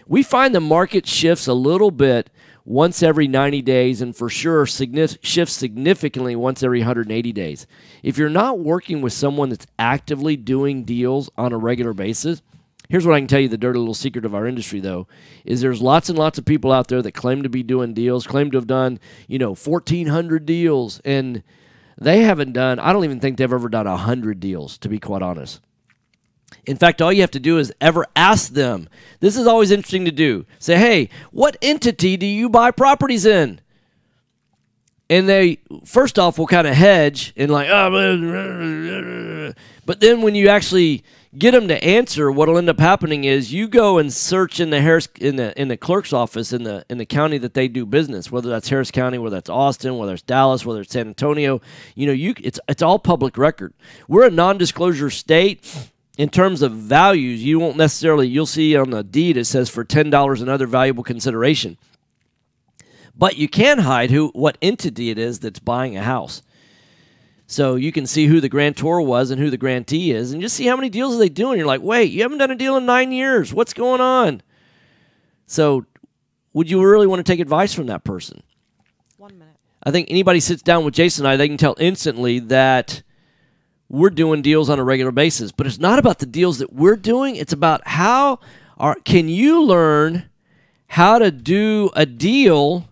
We find the market shifts a little bit once every 90 days and for sure shifts significantly once every 180 days. If you're not working with someone that's actively doing deals on a regular basis, here's what I can tell you, the dirty little secret of our industry, though, is there's lots and lots of people out there that claim to be doing deals, claim to have done, 1,400 deals, and they haven't done, I don't even think they've ever done 100 deals, to be quite honest. In fact, all you have to do is ever ask them. This is always interesting to do. Say, hey, what entity do you buy properties in? And they, first off, will kind of hedge and like, oh, but then when you actually get them to answer, what'll end up happening is you go and search in the in the clerk's office in the county that they do business, whether that's Harris County, whether that's Austin, whether it's Dallas, whether it's San Antonio. It's all public record. We're a non-disclosure state. In terms of values, you'll see on the deed it says for $10 and other valuable consideration. But you can hide what entity it is that's buying a house. So you can see who the grantor was and who the grantee is, and just see how many deals are they doing. You're like, wait, you haven't done a deal in 9 years. What's going on? So would you really want to take advice from that person? 1 minute. I think anybody sits down with Jason and I, they can tell instantly that we're doing deals on a regular basis. But it's not about the deals that we're doing. It's about can you learn how to do a deal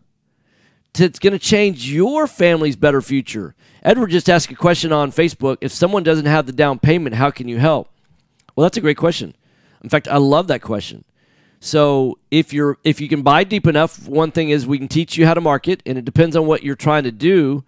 that's going to change your family's better future. Edward just asked a question on Facebook. If someone doesn't have the down payment, how can you help? Well, that's a great question. In fact, I love that question. So if you can buy deep enough, one thing is we can teach you how to market, and it depends on what you're trying to do.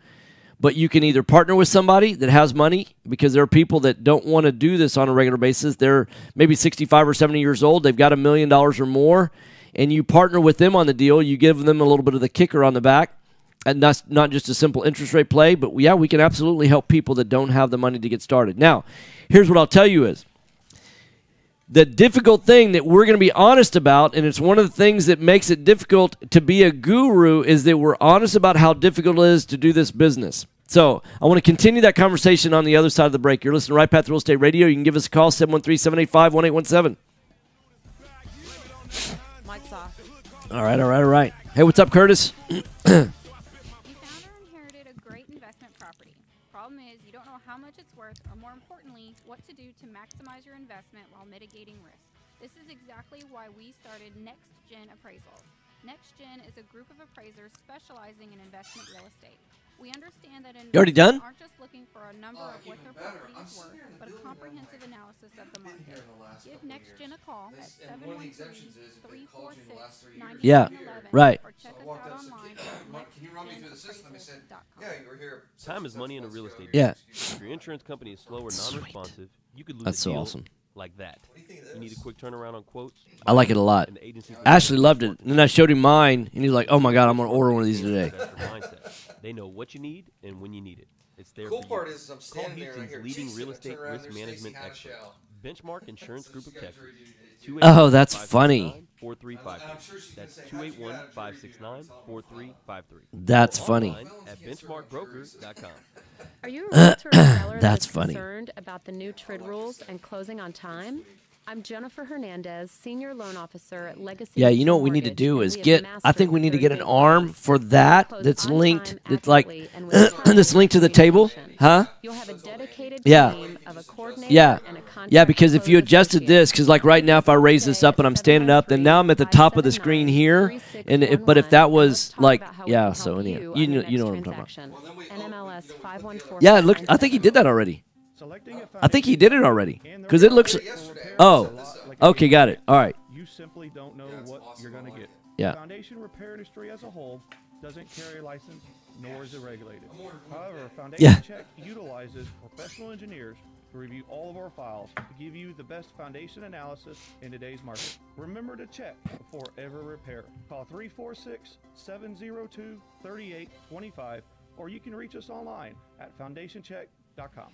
But you can either partner with somebody that has money, because there are people that don't want to do this on a regular basis. They're maybe 65 or 70 years old. They've got $1 million or more, and you partner with them on the deal. You give them a little bit of the kicker on the back. And that's not just a simple interest rate play, but yeah, we can absolutely help people that don't have the money to get started. Now, here's what I'll tell you is the difficult thing that we're going to be honest about, and it's one of the things that makes it difficult to be a guru, is that we're honest about how difficult it is to do this business. So I want to continue that conversation on the other side of the break. You're listening to Right Path Real Estate Radio. You can give us a call, 713-785-1817. Mike's off. All right. Hey, what's up, Curtis? You found or inherited a great investment property. Problem is, you don't know how much it's worth, or more importantly, what to do to maximize your investment while mitigating risk. This is exactly why we started Next Gen Appraisals. Next Gen is a group of appraisers specializing in investment real estate. We understand that You already done? aren't just looking for a number of what their property is worth, but a comprehensive analysis of the market. Give Next Gen a call at 713-346-9111 Yeah, right. or check us out online at nextgenappraisals.com. Time is money in a real estate Yeah. business. If your insurance company is slow or non-responsive, you could lose That's a so deal awesome. like that. You need a quick turnaround on quotes? I like it a lot. And the agency- Ashley loved it. And then I showed him mine, and he's like, oh, my God, I'm going to order one of these today. They know what you need and when you need it. It's there Cool for part you. is I'm Call standing there and I Houston's hear leading Jason real and estate turn around, risk there's management Stacey expert. Hatchell. Benchmark Insurance Group of Texas. Oh, that's funny. 4353. That's 281-569-4353. That's funny. Online at benchmarkbrokers.com. Are you a realtor or seller That's funny. concerned about the new TRID rules and closing on time? I'm Jennifer Hernandez, Senior Loan Officer at Legacy. Yeah, you know what we need to do is get, I think we need to get an arm for that that's linked, that's like, that's linked to the table. Huh? You'll have a dedicated Yeah. team of a coordinator Yeah. and a contract Yeah, because if you close adjusted this, because like right now, if I raise this up and I'm standing up, then now I'm at the top of the screen here. And but if that was like, yeah, so anyhow, you know what I'm talking about. NMLS 514. Yeah, it looks. I think he did that already. I think he did it already because it looks. Oh, okay, got it. All right. You simply don't know what you're going to get. Yeah. The foundation repair industry as a whole doesn't carry a license, nor is it regulated. However, Foundation Check utilizes professional engineers to review all of our files to give you the best foundation analysis in today's market. Remember to check before ever repair. Call 346-702-3825, or you can reach us online at foundationcheck.com.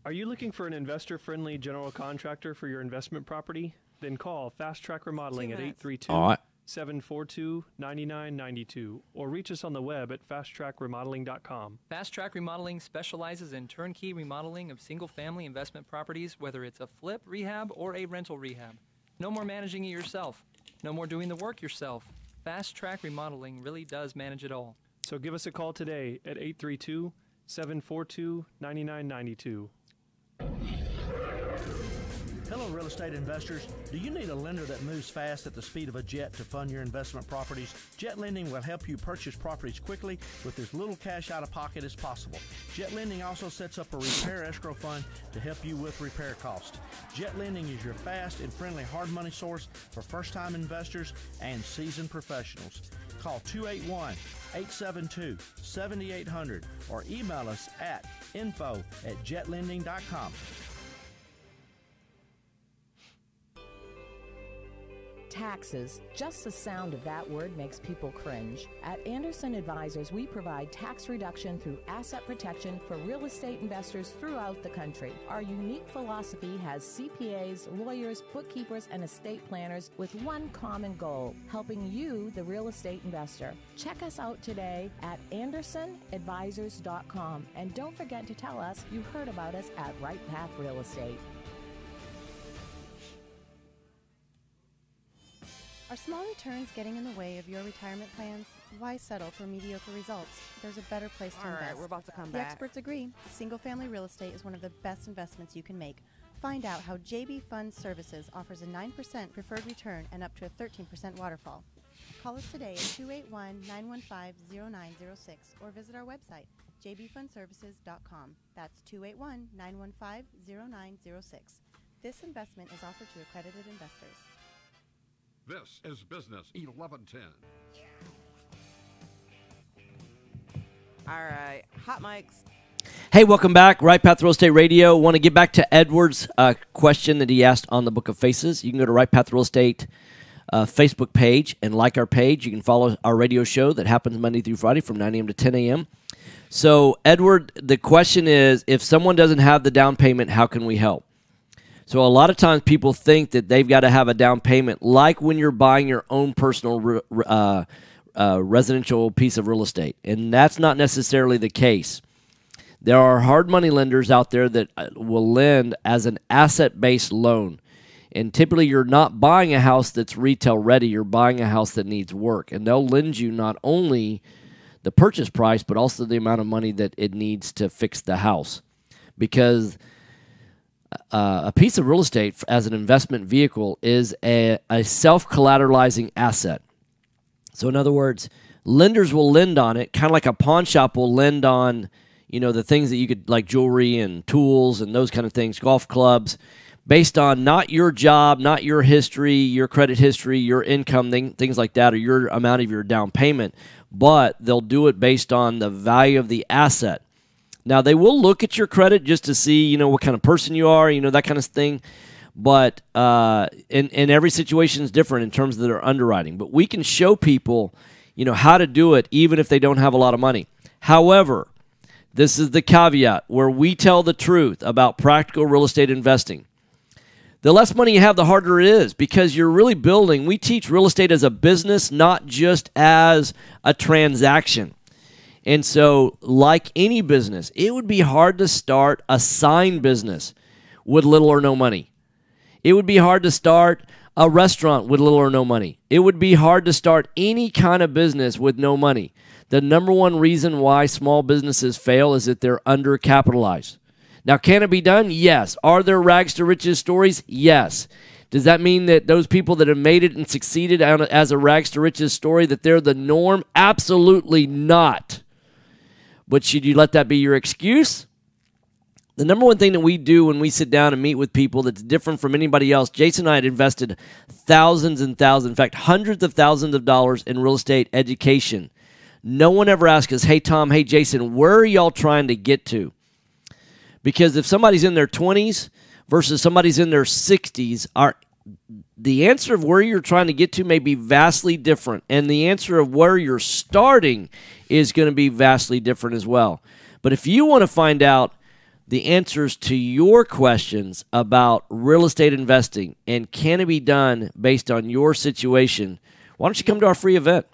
Are you looking for an investor-friendly general contractor for your investment property? Then call Fast Track Remodeling at 832-742-9992 or reach us on the web at fasttrackremodeling.com. Fast Track Remodeling specializes in turnkey remodeling of single-family investment properties, whether it's a flip, rehab, or a rental rehab. No more managing it yourself. No more doing the work yourself. Fast Track Remodeling really does manage it all. So give us a call today at 832-742-9992. Hello, real estate investors. Do you need a lender that moves fast at the speed of a jet to fund your investment properties? Jet Lending will help you purchase properties quickly with as little cash out of pocket as possible. Jet Lending also sets up a repair escrow fund to help you with repair costs. Jet Lending is your fast and friendly hard money source for first-time investors and seasoned professionals. Call 281-872-7800 or email us at info@jetlending.com. Taxes. Just the sound of that word makes people cringe. At Anderson Advisors, we provide tax reduction through asset protection for real estate investors throughout the country. Our unique philosophy has CPAs, lawyers, bookkeepers, and estate planners with one common goal, helping you, the real estate investor. Check us out today at andersonadvisors.com, and don't forget to tell us you heard about us at Right Path Real Estate. Are small returns getting in the way of your retirement plans? Why settle for mediocre results? There's a better place to All right, invest. we're about to come The back. experts agree. Single-family real estate is one of the best investments you can make. Find out how JB Fund Services offers a 9% preferred return and up to a 13% waterfall. Call us today at 281-915-0906 or visit our website, jbfundservices.com. That's 281-915-0906. This investment is offered to accredited investors. This is Business 1110. All right, hot mics. Hey, welcome back. Right Path Real Estate Radio. Want to get back to Edward's question that he asked on the Book of Faces. You can go to Right Path Real Estate Facebook page and like our page. You can follow our radio show that happens Monday through Friday from 9 a.m. to 10 a.m. So, Edward, the question is, if someone doesn't have the down payment, how can we help? So a lot of times people think that they've got to have a down payment, like when you're buying your own personal residential piece of real estate. And that's not necessarily the case. There are hard money lenders out there that will lend as an asset-based loan. And typically you're not buying a house that's retail ready. You're buying a house that needs work. And they'll lend you not only the purchase price, but also the amount of money that it needs to fix the house. Because a piece of real estate as an investment vehicle is a self-collateralizing asset. So in other words, lenders will lend on it, kind of like a pawn shop will lend on, the things that you could, like jewelry and tools and those kind of things, golf clubs, based on not your job, not your history, your credit history, your income, things like that, or your amount of your down payment, but they'll do it based on the value of the asset. Now, they will look at your credit just to see, what kind of person you are, that kind of thing, but in every situation is different in terms of their underwriting. But we can show people, how to do it even if they don't have a lot of money. However, this is the caveat where we tell the truth about practical real estate investing. The less money you have, the harder it is because you're really building. We teach real estate as a business, not just as a transaction. And so, like any business, it would be hard to start a sign business with little or no money. It would be hard to start a restaurant with little or no money. It would be hard to start any kind of business with no money. The number one reason why small businesses fail is that they're undercapitalized. Now, can it be done? Yes. Are there rags to riches stories? Yes. Does that mean that those people that have made it and succeeded as a rags to riches story, that they're the norm? Absolutely not. But should you let that be your excuse? The number one thing that we do when we sit down and meet with people that's different from anybody else, Jason and I had invested thousands and thousands, in fact, hundreds of thousands of dollars in real estate education. No one ever asks us, hey, Tom, hey, Jason, where are y'all trying to get to? Because if somebody's in their 20s versus somebody's in their 60s, the answer of where you're trying to get to may be vastly different. And the answer of where you're starting is going to be vastly different as well. But if you want to find out the answers to your questions about real estate investing and can it be done based on your situation, why don't you come to our free event?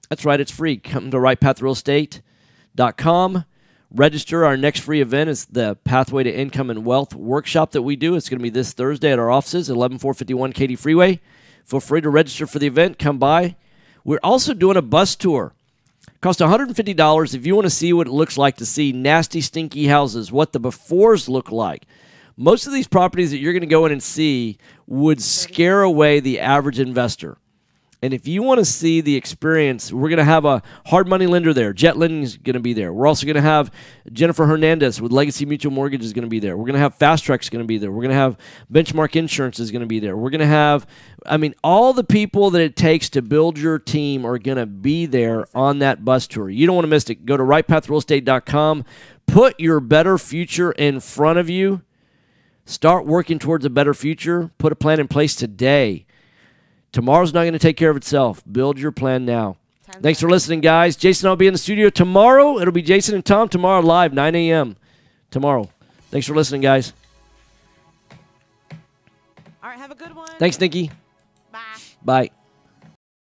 That's right, it's free. Come to rightpathrealestate.com. Register. Our next free event is the Pathway to Income and Wealth workshop that we do. It's going to be this Thursday at our offices, 11451 Katy Freeway. Feel free to register for the event. Come by. We're also doing a bus tour. It costs $150 if you want to see what it looks like to see nasty, stinky houses, what the befores look like. Most of these properties that you're going to go in and see would scare away the average investor. And if you want to see the experience, we're going to have a hard money lender there. Jet Lending is going to be there. We're also going to have Jennifer Hernandez with Legacy Mutual Mortgage is going to be there. We're going to have Fast Track's going to be there. We're going to have Benchmark Insurance is going to be there. We're going to have, all the people that it takes to build your team are going to be there on that bus tour. You don't want to miss it. Go to rightpathrealestate.com. Put your better future in front of you. Start working towards a better future. Put a plan in place today. Tomorrow's not going to take care of itself. Build your plan now. Thanks for listening, guys. Jason and I will be in the studio tomorrow. It'll be Jason and Tom tomorrow live, 9 a.m. tomorrow. Thanks for listening, guys. All right, have a good one. Thanks, Nikki. Bye. Bye.